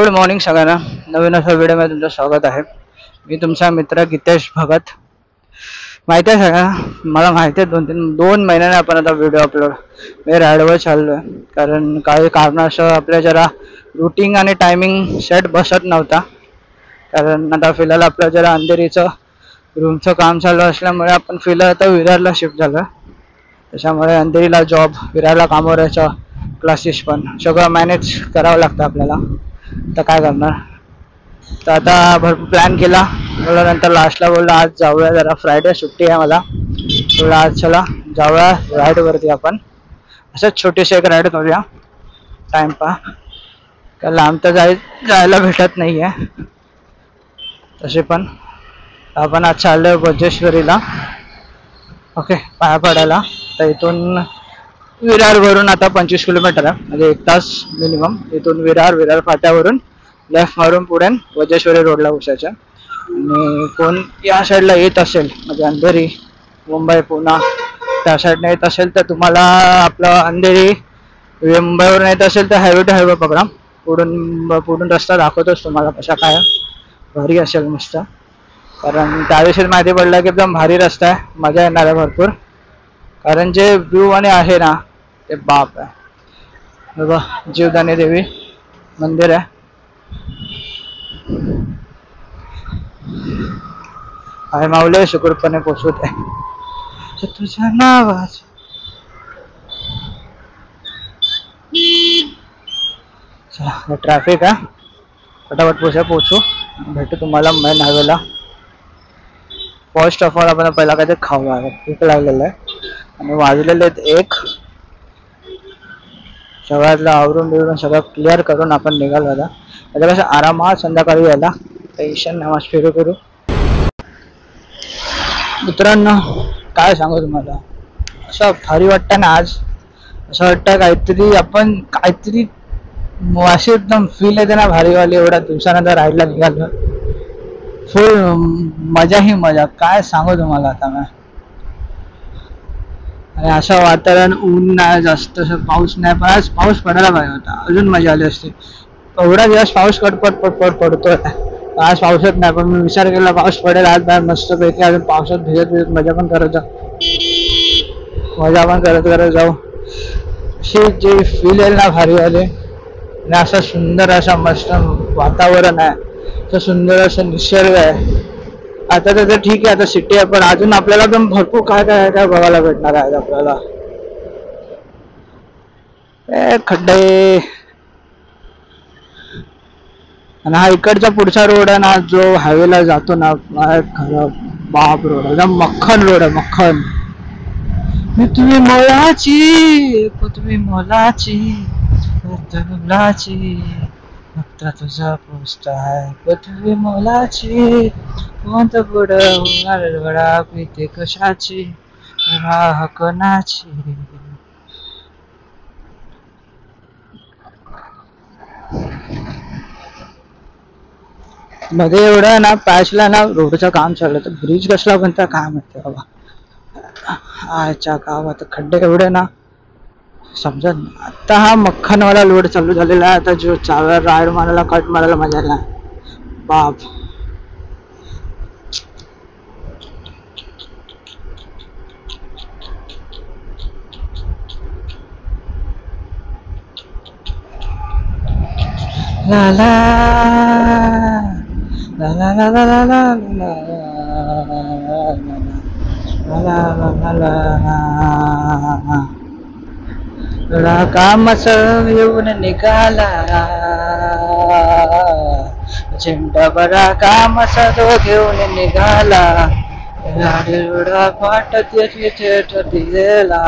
Good morning सगळ्यांना. नवीन अशा व्हिडिओमध्ये तुमचं स्वागत आहे. मी तुमचा मित्र गितेश भगत. माहिती आहे सगळ्यांना, मला माहिती आहे 2 महिन्याने आपण आता व्हिडिओ अपलोड मी राईडवर चाललो आहे. कारण काही कारणास्तव आपल्या जरा रुटीन आणि टायमिंग सेट बसत नव्हता. कारण आता फिलहाल आपलं जरा अंधेरीचं रूमचं काम चालू असल्यामुळे आपण फिलहाल आता विरारला शिफ्ट झालो. त्याच्यामुळे अंधेरीला जॉब, विरारला कामावर यायचं, क्लासेस पण सगळं मॅनेज करावं लागतं आपल्याला. तर काय करणार. तर आता भरपूर प्लॅन केला. नंतर लास्टला बोललो आज जाऊया, जरा फ्रायडे सुट्टी आहे मला. बोललो आज चला जाऊया राईडवरती. आपण असंच छोटीशी एक राईड करूया टाइमपास. कारण लांब तर जायला भेटत नाही आहे. तसे पण आपण आज चाललो वज्रेश्वरीला. ओके, पाया पडायला. तर इथून विरारवरून आता 25 किलोमीटर आहे, म्हणजे 1 तास मिनिमम. इथून विरार फाट्यावरून लेफ्ट मारून पुढे वज्रेश्वरी रोडला घुसायचं. आणि कोण या साईडला येत असेल, म्हणजे अंधेरी, मुंबई, पुणा त्या साईडने येत असेल तर तुम्हाला आपलं अंधेरी मुंबईवरून येत असेल तर हायवे टू हायवे पकडा. पुढून रस्ता दाखवतोच तुम्हाला कसा काय. भारी असेल मस्त. कारण त्याविषयी माहिती पडलं की एकदम भारी रस्ता आहे, मजा येणार आहे भरपूर. कारण जे व्ह्यू आणि आहे ना ते बाप आहे. बघा जीवदानी देवी मंदिर आहे. आहे माऊले सुखरूपपणे पोचवत आहे तुझ्या नावाच. चला ट्रॅफिक आहे, फटाफट पोचू. भेटू तुम्हाला मेन हायवेला. फर्स्ट ऑफ ऑल आपण पहिला काय ते खाऊया. भूक लागलेलं आहे आणि वाजलेले आहेत 1. सगळ्यातलं आवरून बिवरून सगळं क्लिअर करून आपण निघालो आता. त्याच्यापेक्षा आरामात संध्याकाळी यायला टेन्शन नाही. मस्त फिरू करू. मित्रांनो काय सांगू तुम्हाला, असं भारी वाटतं ना आज. असं वाटतं काहीतरी अशी एकदम फील येते ना भारीवाली. एवढ्या दिवसानंतर राईडला निघालो. फुल मजा ही मजा. काय सांगू तुम्हाला आता मी. आणि असं वातावरण, ऊन नाही जास्त, पाऊस नाही. पण आज पाऊस पडायला पाहिजे होता, अजून मजा आली असते. एवढा दिवस पाऊस पडपट पडतोय. आज पावसात नाही, पण मी विचार केला पाऊस पडेल आज बाहेर मस्तपैकी. अजून पावसात भिजत मजा पण करत जाऊ. अशी जे फील येईल ना भारीवाले. आणि असं सुंदर असं मस्त वातावरण आहे, असं सुंदर असं निसर्ग आहे. आता तर ठीक आहे, आता सिटी आहे, पण अजून आपल्याला पण भरपूर काय बघायला भेटणार आहे आपल्याला. खड्डे. आणि हा इकडचा पुढचा रोड आहे ना, जो हायवेला जातो ना, खरं बाप रोड एकदम मक्खन रोड आहे, मक्खन. पृथ्वी मोलाची फक्त तुझा पोस्ट आहे. पृथ्वी मोलाची कोणतं पुढं होणार वडा पिते कशाची राह कोणाची. मध्ये एवढं ना पॅचला ना रोडचं काम चाललं, तर ब्रिज कसला बनता काय माहिती बाबा. आजच्या गावात खड्डे एवढे ना समजत नाही. आता हा मक्खनवाला लोड चालू झालेला आहे. आता जो चाव्या राईड मारायला, कट मारायला मजा नाही बाप. ला ला ला ला ला ला ला ला ला ला कामस येऊन निघाला. झेंडा बरा कामस तो घेऊन निघाला. गाडीला पाट थेट दिलेला.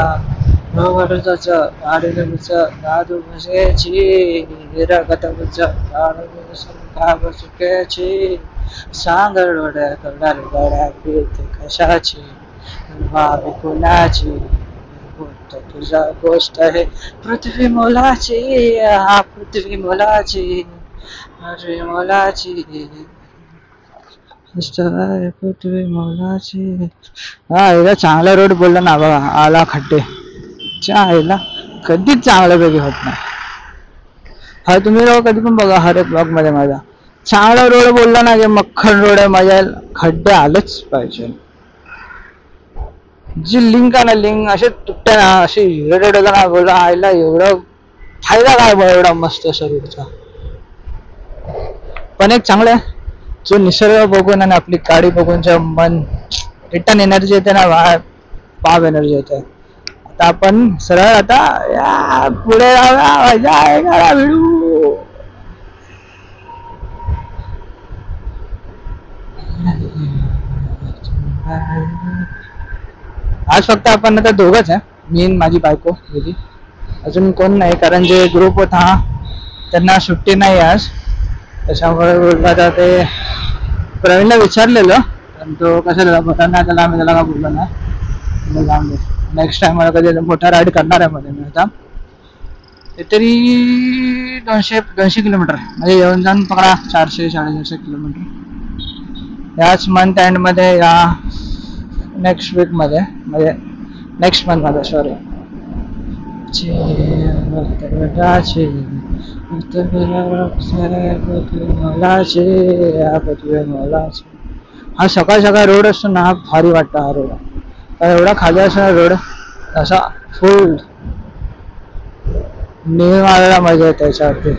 दादू भसेची चुक्याची सांगडोड्या गड्या पीते कशाची भावी कुणाची. तुझा गोष्ट आहे पृथ्वी मोलाची. हा पृथ्वी मोलाची, पृथ्वी मोलाची, पृथ्वी मोलाची. हा एकदा चांगला रोड बोलला ना बघा. आला खड्डे चायला कधीच चांगल्यापैकी होत नाही. हा तुम्ही लोक कधी पण बघा हर एक ब्लॉग मध्ये माझा चांगला रोड बोलला ना की मक्खन रोड आहे, मजा येईल. खड्डे आलेच पाहिजे. जी लिंक आहे ना, लिंक असे तुटते ना, अशी इरिटेट होता ना, बोलला आईला एवढं फायदा काय बा एवढा मस्त शरीरचा. पण एक चांगलं आहे, जो निसर्ग बघून आणि आपली गाडी बघून जे मन रिटर्न एनर्जी येते ना, पाव एनर्जी येते. आता आपण सरळ आता या पुढे जाऊया, भिडू. आज फक्त आपण आता दोघंच आहे, मी आणि माझी बायको गेली, अजून कोण नाही. कारण जे ग्रुप होता त्यांना सुट्टी नाही आज, त्याच्यामुळे बोलता ते प्रवीणला विचारलेलं, पण तो कशाला मोठा नाही, त्याला आम्ही त्याला का बोललो नाही. जाऊन नेक्स्ट टाइम मला कधी मोठा राईड करणार आहे मध्ये मी आता. ते तरी 200 किलोमीटर म्हणजे येऊन जाऊन पकडा 400-450 किलोमीटर याच मंथ एंड मध्ये, या नेक्स्ट वीक मध्ये, म्हणजे नेक्स्ट मंथ मध्ये, सॉरी. हा सकाळ सकाळ रोड असतो ना, हा भारी वाटतं. हा रोड एवढा खाली असतो ना रोड, असा फुल नेहमी मारायला मजा येते त्याच्यावरती.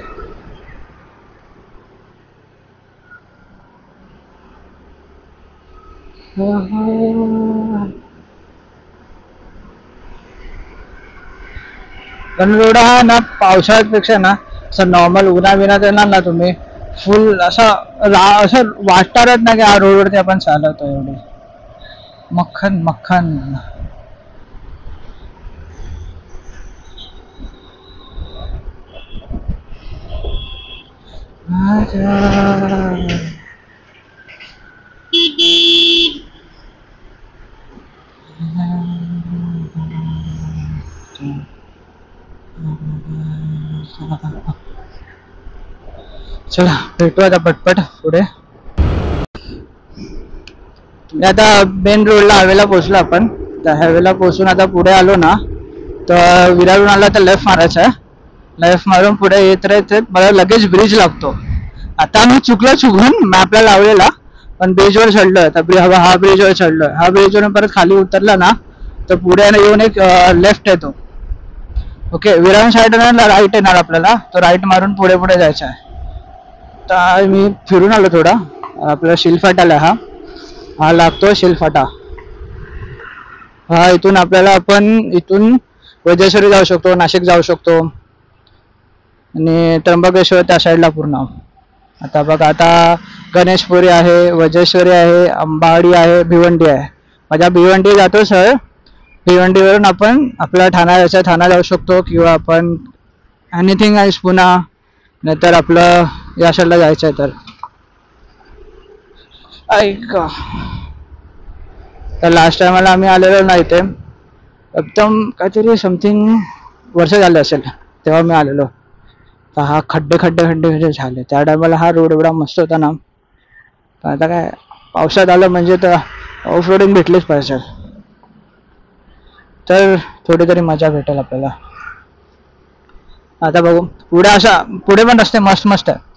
पण रोड हा ना पावसाळ्यापेक्षा ना असं नॉर्मल उन्हा बिनात येणार ना तुम्ही, फुल असं वाटणारच ना की हा रोडवरती आपण चालवतो. एवढे मक्खन मक्खन. चला भेटू आता पटपट पुढे. आता मेन रोडला हवेला पोहोचलो आपण. त्या हवेला पोहोचून आता पुढे आलो ना, तर विरारून आला तर लेफ्ट मारायचं आहे. लेफ्ट मारून पुढे येत मला लगेच ब्रिज लागतो. आता मी चुकून मॅपला लावलेला, पण ब्रिजवर चढलोय. तर हा ब्रिजवर चढलोय. हा ब्रिजवरून परत खाली उतरला ना, तर पुढे येऊन एक लेफ्ट येतो. ओके, विरार साईड राईट येणार आपल्याला, तो राईट मारून पुढे पुढे जायचं आहे. तर मी फिरून आलो थोडा. आपल्याला शिलफाटाला हा लागतो शिलफाटा. हा इथून आपल्याला आपण इथून वज्रेश्वरी जाऊ शकतो, नाशिक जाऊ शकतो, आणि त्र्यंबकेश्वर त्या साईडला पूर्ण. आता बघा, आता गणेशपुरी आहे, वज्रेश्वरी आहे, अंबाडी आहे, भिवंडी आहे. माझ्या भिवंडी जातो सर. भिवंडीवरून आपण आपला ठाणा जाऊ शकतो, किंवा आपण एनिथिंग एल्स पुन्हा, नाहीतर आपलं या साईडला जायचं आहे तर ऐका. तर लास्ट टायमाला आम्ही आलेलो नाही इथे, एकदम काहीतरी समथिंग वर्ष झाले असेल तेव्हा मी आलेलो. तर हा खड्डे खड्डे खड्डे खड्डे झाले. त्या टायमाला हा रोड एवढा मस्त होता ना. तर आता काय पावसात आलं म्हणजे तर ऑफ रोडिंग भेटलीच पाहिजे, तर थोडी तरी मजा भेटेल आपल्याला. आता बघू पुढे, असा पुढे पण रस्ते मस्त मस्त आहे.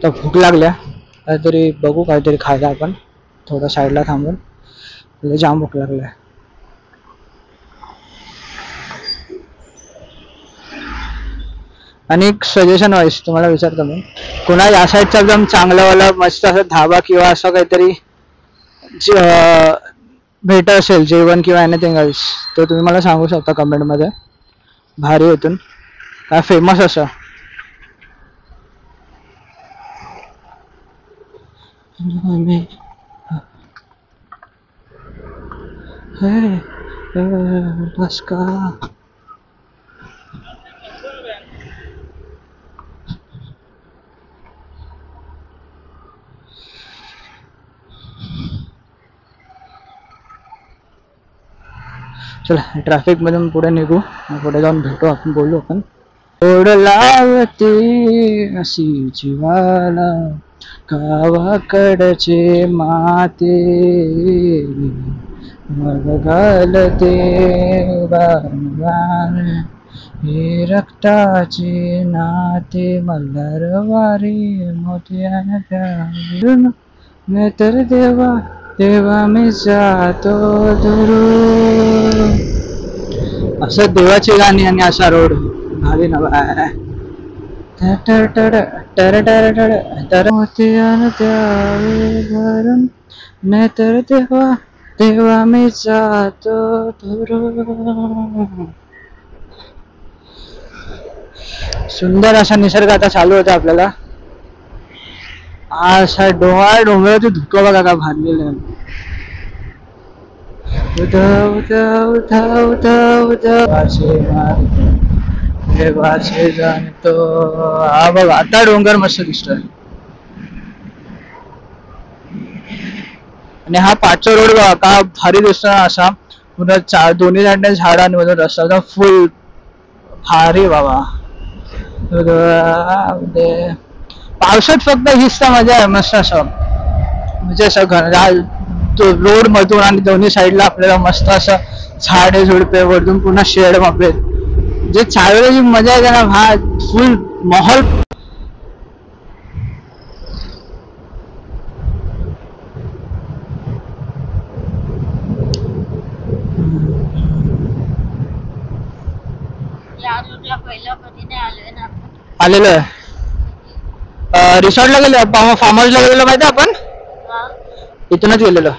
तर भूक लागल्या, काहीतरी बघू, काहीतरी खायला आपण थोडं साईडला थांबून. जाम भूक लागल्या. आणि एक सजेशन वाईज तुम्हाला विचारतो मी, कोणा या साईडचा एकदम चांगलावाला मस्त असं धाबा किंवा असं काहीतरी भेट असेल जेवण किंवा एनिथिंग एल्स, तर तुम्ही मला सांगू शकता कमेंटमध्ये. भारी इथून काय फेमस असं. बस का चला ट्रॅफिक मधून पुढे निघू, पुढे जाऊन भेटू, आपण बोलू. आपण ओढ लावती अशी जीवाला गावाकडचे माते, मग घालते ही रक्ताची नाते मल्हारवारी मोठ्याने प्यारून मी तर देवा देवा मी जातो दुरून. असं देवाची गाणी आणि असा रोड भारी ना बाय. मोठ्याने द्यावे भरून मी तर देवा देवा मी जातो दुरून. सुंदर असा निसर्ग आता चालू होता आपल्याला. असा डोंगराची धुकं बघा का भारलेलं आहे. उधा उधा उधा उधा उधा देवाचे जाणतो. हा बघ आता डोंगर मस्त दिसतोय. आणि हा पाचचा रोड बघा का भारी दिसतो असा. पुन्हा दोन्ही साईडने झाडांमधून रस्ता फुल भारी बाबा. पावसात फक्त हीच मजा आहे मस्त असं. म्हणजे असं रोड मधून आणि दोन्ही साईडला आपल्याला मस्त असं झाडे झुडपे वरतून पुन्हा शेड मापले. जे चालवण्याची मजा आहे ना हा फुल माहोल. आलेलो आहे रिसॉर्टला गेलो फार्म हाऊसला गेलेलो माहिती आहे आपण. इथूनच गेलेलो.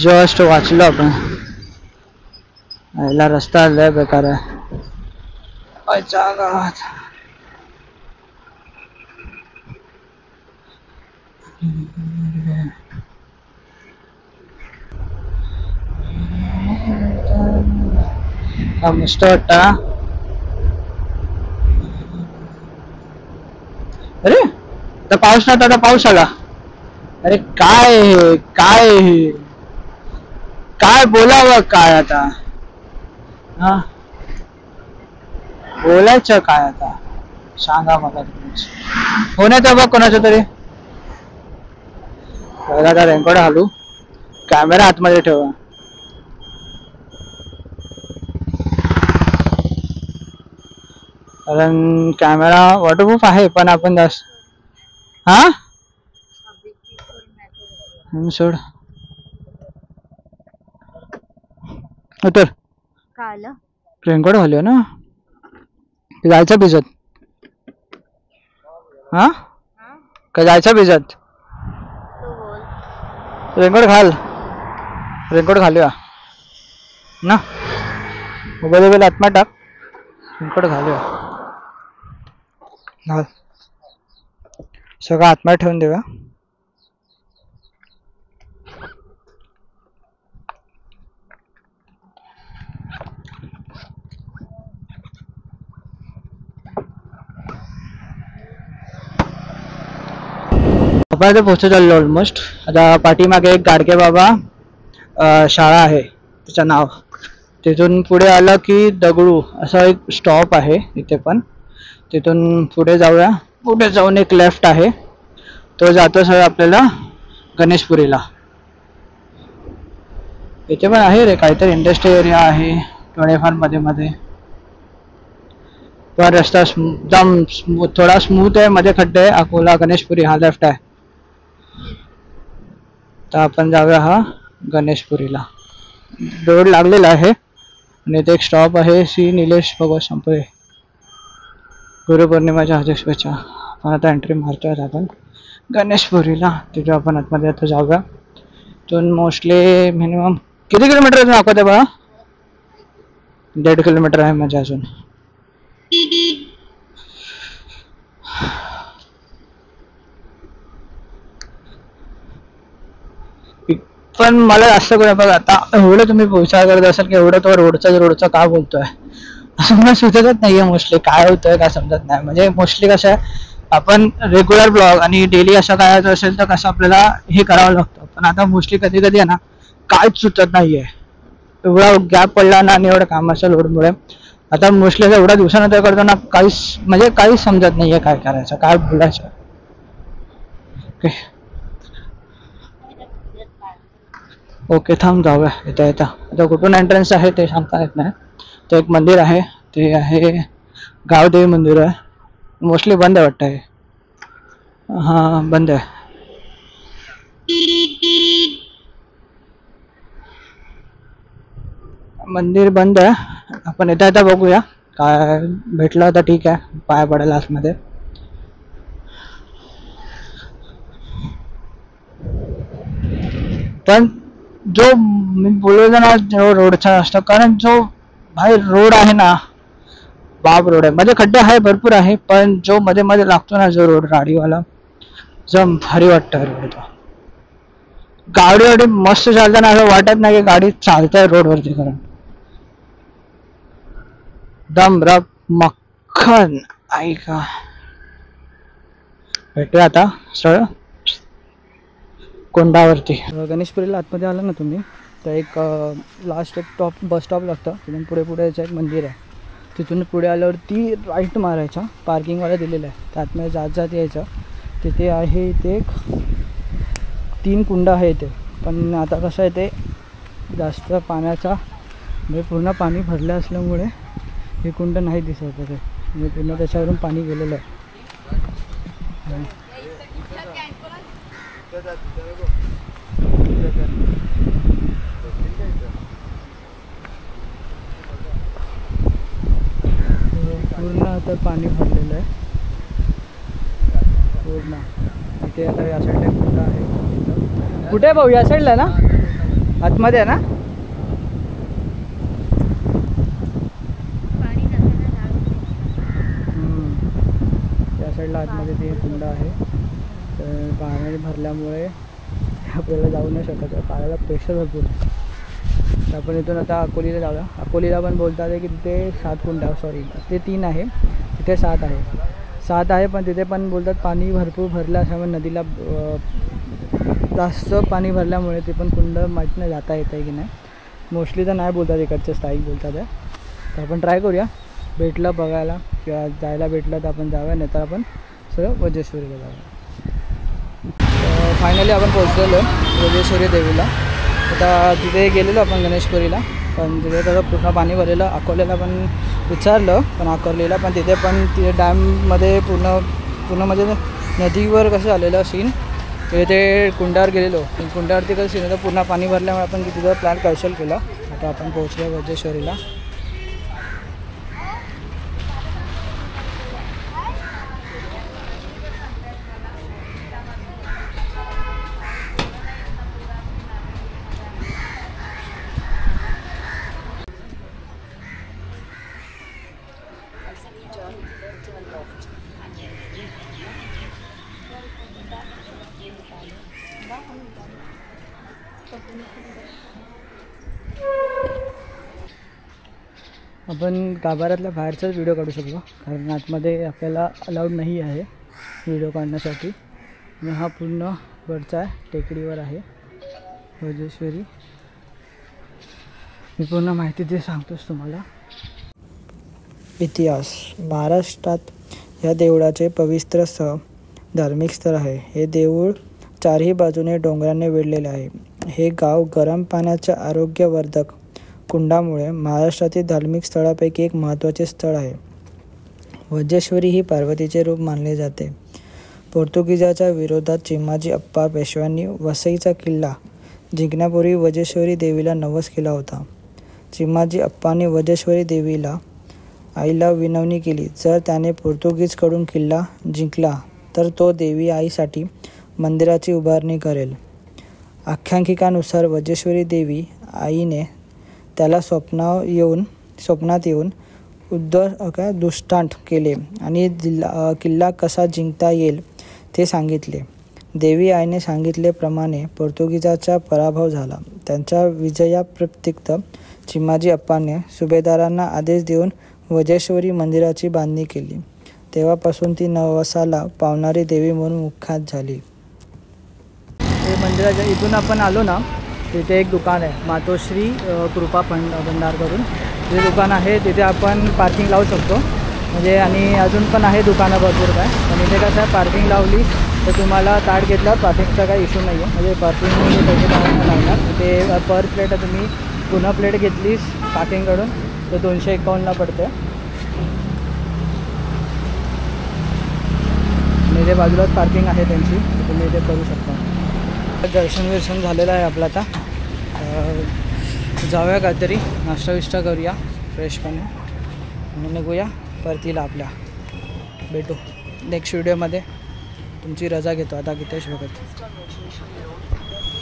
जस्ट वाचलो आपण. याला रस्ता लय बेकार आहे. मस्त वाटत. अरे तर पाऊस नव्हता आता पाऊस आला. अरे काय हे काय हे काय बोलावं काय आता. हा बोलायचं काय आता सांगा मला तुम्ही. होण्याचं बघ कोणाचं तरी. आता रेनकोट घालू. कॅमेरा आतमध्ये ठेवा. कारण कॅमेरा वॉटरप्रूफ आहे पण आपण जास्त हा सोड उतर. रेनकोट घालूया ना. जायचं भिजत. हा का जायचं भिजत. रेनकोट घाल. रेनकोट घालूया ना. मोबाईल आतमध्ये टाक. रेनकोट घालूया. घाल. सगळं आतमध्ये ठेवून देऊया. आपण आता पोहोचत चाललो ऑलमोस्ट. आता पाठीमागे एक गाडगे बाबा शाळा आहे तिचं नाव. तिथून पुढे आलं की दगडू असा एक स्टॉप आहे इथे पण. तिथून पुढे जाऊया. पुढे जाऊन एक लेफ्ट आहे तो जातो सर आपल्याला गणेशपुरीला. इथे पण आहे रे काहीतरी इंडस्ट्री एरिया आहे थोडेफार मध्ये मध्ये. पण रस्ता एकदम थोडा स्मूथ आहे. मध्ये खड्डे आहे. अकोला गणेशपुरी हा लेफ्ट आहे. तर आपण जाऊया हा गणेशपुरीला. रोड लागलेला आहे आणि इथे एक स्टॉप आहे श्री निलेश भगवत संपळे. गुरुपौर्णिमाच्या हार्दिक शुभेच्छा. आपण आता एंट्री मारतोय आपण गणेशपुरीला. तिथे आपण आतमध्ये आता जाऊया. इथून मोस्टली मिनिमम किती किलोमीटर दाखवते बघा. 1.5 किलोमीटर आहे म्हणजे अजून. पण मला जास्त करून बघा आता एवढं तुम्ही विचार करत असाल की एवढं तो रोडचा का बोलतोय असं मला सुचतच नाहीये. मोस्टली काय होतंय काय समजत नाही. म्हणजे मोस्टली कसं आहे आपण रेग्युलर ब्लॉग आणि डेली असं काय असेल तर कसं आपल्याला हे करावं लागतं. पण आता मोस्टली कधी कधी आहे ना काहीच सुचत नाहीये. एवढा गॅप पडला ना आणि एवढ्या कामाच्या लोडमुळे आता मोस्टली एवढ्या दिवसानंतर करतो ना काहीच म्हणजे काहीच समजत नाहीये काय करायचं काय बोलायचं. ओके ओके, थांब जाऊया. येता येता आता कुठून एंट्रन्स आहे ते सांगता येत नाही. तर एक मंदिर आहे, ते आहे गावदेवी मंदिर आहे. मोस्टली बंद आहे वाटतं. हां बंद आहे. मंदिर बंद आहे. आपण येता येता बघूया, काय भेटलं तर ठीक आहे, पाया पडायला आतमध्ये. पण जो मी बोललो ना, जो रोडचा असतो, कारण जो बाहेर रोड आहे ना, बाप रोड आहे. म्हणजे खड्डे आहे भरपूर आहे, पण जो मध्ये मध्ये लागतो ना जो रोड गाडीवाला, जम भारी वाटतं रोड तो. गाडी एवढी मस्त चालताना असं वाटत नाही की गाडी चालते रोडवरती. कारण दम रब मक्खन ऐका. भेटूया आता सरळ कोंडावरती. गणेशपुरीला आतमध्ये आला ना तुम्ही, तर एक लास्ट एक टॉप बस स्टॉप लागतं. तिथून पुढे पुढे याचं एक मंदिर आहे. तिथून पुढे आल्यावरती राईट मारायचा, पार्किंगवाला दिलेलं आहे, त्यातमध्ये जात जात यायचं. तिथे आहे इथे एक 3 कुंड आहे इथे. पण आता कसं आहे, ते जास्त पाण्याचा म्हणजे पूर्ण पाणी भरलं असल्यामुळे हे कुंड नाही दिसत आहे. म्हणजे पूर्ण त्याच्यावरून पाणी गेलेलं आहे. पूर्ण आता पाणी भरलेलं आहे पूर्ण. इथे आता या साईडला एक कुंड आहे. कुठे भाऊ? या साईडला ना, आतमध्ये आहे ना. त्या साईडला आतमध्ये ते कुंड आहे. तर पाणी भरल्यामुळे आपल्याला जाऊ नाही शकत. पाण्याला प्रेशर भरपूर. तर आपण इथून आता अकोलीला जाऊया. अकोलीला पण बोलतात आहे की तिथे 7 कुंड, सॉरी ते 3 आहे, तिथे 7 आहे. 7 आहे, पण तिथे पण बोलतात पाणी भरपूर भरलं असल्यामुळे नदीला जास्त पाणी भरल्यामुळे ते पण कुंड माहीत नाही जाता येत आहे की नाही. मोस्टली तर नाही बोलतात, इकडचे स्थायिक बोलतात आहे. तर आपण ट्राय करूया, भेटलं बघायला किंवा जायला भेटलं तर आपण जाऊया, नाही तर आपण सगळं वज्रेश्वरीला जाऊया. फायनली आपण पोहोचलेलो वज्रेश्वरी देवीला. आता तिथे गेलेलो आपण गणेशपुरीला, पण तिथे त्याचं पूर्ण पाणी भरलेलं. अकोल्याला पण विचारलं, पण अकोल्याला पण तिथे पण तिथे डॅममध्ये पूर्ण म्हणजे नदीवर कसं आलेलं सीन. तिथे कुंडावर गेलेलो, पण कुंडावरती कसं सीन होतं, पूर्ण पाणी भरल्यामुळे आपण तिथं प्लॅन कॅन्सल केला. आता आपण पोहोचलो वज्रेश्वरीला. आपण गाभाऱ्यातल्या बाहेरचाच व्हिडिओ काढू शकतो, कारण आतमध्ये आपल्याला अलाउड नाही आहे व्हिडिओ काढण्यासाठी. आणि हा पूर्ण वरचा आहे, टेकडीवर आहे वज्रेश्वरी. मी पूर्ण माहिती ते सांगतोच तुम्हाला. इतिहास. महाराष्ट्रात या देवळाचे पवित्र धार्मिक स्थळ आहे. हे देऊळ चारही बाजूने डोंगराने वेढलेले आहे. हे गाव गरम पाण्याच्या आरोग्यवर्धक कुंडामुळे महाराष्ट्रातील धार्मिक स्थळापैकी एक महत्त्वाचे स्थळ आहे. वज्रेश्वरी ही पार्वतीचे रूप मानले जाते. पोर्तुगीजाच्या विरोधात चिमाजी अप्पा पेशव्यांनी वसईचा किल्ला जिंकण्यापूर्वी वज्रेश्वरी देवीला नवस केला होता. चिमाजी अप्पाने वज्रेश्वरी देवीला आईला विनवणी केली, जर त्याने पोर्तुगीजकडून किल्ला जिंकला तर तो देवी आईसाठी मंदिराची उभारणी करेल. आख्यायिकानुसार वज्रेश्वरी देवी आईने त्याला स्वप्नात येऊन दृष्टांत केले आणि किल्ला कसा जिंकता येईल ते सांगितले. देवी आईने सांगितल्याप्रमाणे पोर्तुगीजाचा पराभव झाला. त्यांच्या विजयाप्राप्तीत चिमाजी अप्पाने सुभेदारांना आदेश देऊन वज्रेश्वरी मंदिराची बांधणी केली. तेव्हापासून ती नवसाला पावणारी देवी म्हणून विख्यात झाली. हे मंदिराच्या इथून आपण आलो ना, तिथे एक दुकान आहे, मातोश्री कृपा भंडार करून जे दुकान आहे. तिथे आपण पार्किंग लावू शकतो म्हणजे. आणि अजून पण आहे दुकानं भरपूर काय, पण इथे कसं आहे, पार्किंग लावली तर तुम्हाला ताट घेतल्यावर पार्किंगचा काही इश्यू नाही आहे, म्हणजे पार्किंगमध्ये पैसे लागणार ते पर प्लेट तुम्ही पुन्हा प्लेट घेतलीस पार्किंगकडून तर 251ला पडते. आणि इथे बाजूलाच पार्किंग आहे त्यांची, तुम्ही इथे करू शकता. दर्शन झालेलं आहे आपलं. आता जाऊया काहीतरी नाश्ता विष्टा करूया फ्रेशपणे आणि निघूया परतीला. आपल्या भेटू नेक्स्ट व्हिडिओमध्ये. तुमची रजा घेतो आता गितेश भगत.